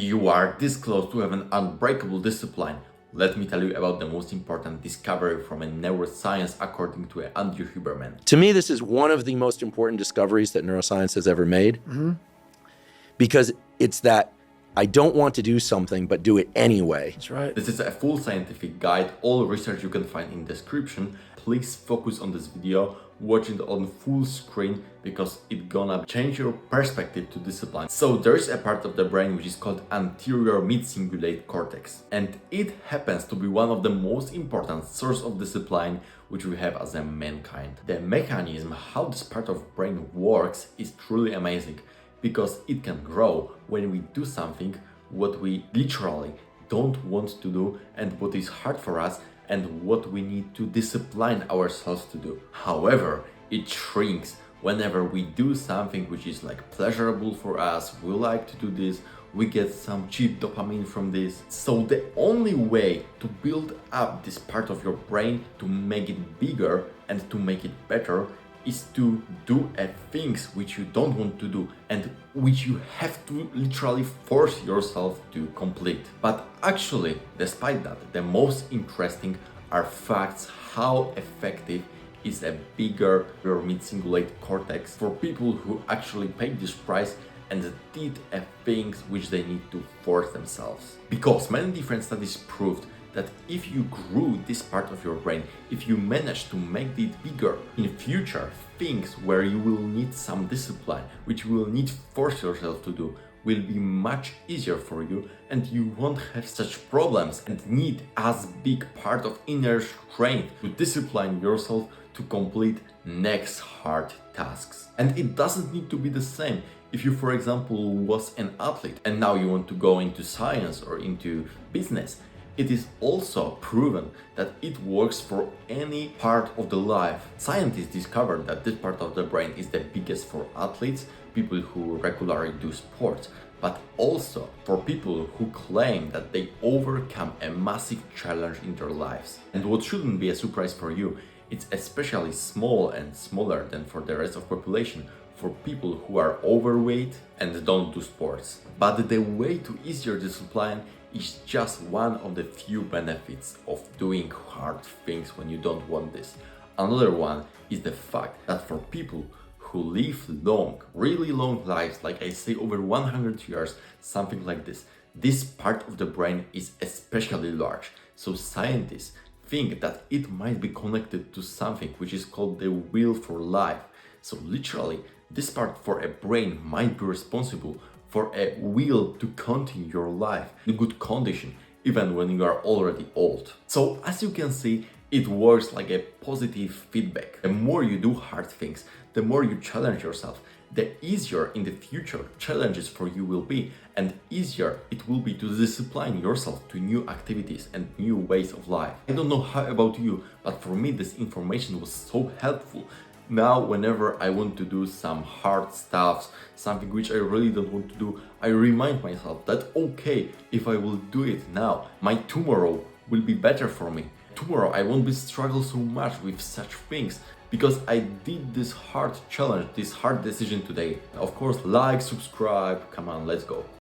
You are this close to have an unbreakable discipline. Let me tell you about the most important discovery from a neuroscience according to Andrew Huberman. To me, this is one of the most important discoveries that neuroscience has ever made, because it's that I don't want to do something, but do it anyway. That's right. This is a full scientific guide, all research you can find in description. Please focus on this video, watch it on full screen because it's gonna change your perspective to discipline. So there is a part of the brain which is called anterior mid-cingulate cortex, and it happens to be one of the most important source of discipline which we have as a mankind. The mechanism how this part of brain works is truly amazing, because it can grow when we do something what we literally don't want to do and what is hard for us and what we need to discipline ourselves to do. However, it shrinks whenever we do something which is like pleasurable for us, we like to do this, we get some cheap dopamine from this. So the only way to build up this part of your brain, to make it bigger and to make it better, is to do things which you don't want to do and which you have to literally force yourself to complete. But actually, despite that, the most interesting are facts how effective is a bigger mid-cingulate cortex for people who actually paid this price and did things which they need to force themselves. Because many different studies proved that if you grew this part of your brain, if you manage to make it bigger, in future things where you will need some discipline, which you will need to force yourself to do, will be much easier for you, and you won't have such problems and need as big part of inner strength to discipline yourself to complete next hard tasks. And it doesn't need to be the same. If you, for example, was an athlete and now you want to go into science or into business, it is also proven that it works for any part of the life. Scientists discovered that this part of the brain is the biggest for athletes, people who regularly do sports, but also for people who claim that they overcome a massive challenge in their lives. And what shouldn't be a surprise for you, it's especially small and smaller than for the rest of population, for people who are overweight and don't do sports. But the way to ease your discipline is just one of the few benefits of doing hard things when you don't want this. Another one is the fact that for people who live long, really long lives, like I say over 100 years, something like this part of the brain is especially large. So scientists think that it might be connected to something which is called the will for life. So literally, this part for a brain might be responsible for a will to continue your life in good condition, even when you are already old. So as you can see, it works like a positive feedback. The more you do hard things, the more you challenge yourself, the easier in the future challenges for you will be, and easier it will be to discipline yourself to new activities and new ways of life. I don't know how about you, but for me this information was so helpful. Now, whenever I want to do some hard stuff, something which I really don't want to do, I remind myself that okay, if I will do it now, my tomorrow will be better for me. Tomorrow I won't be struggle so much with such things because I did this hard challenge, this hard decision today. Of course, like, subscribe, come on, let's go.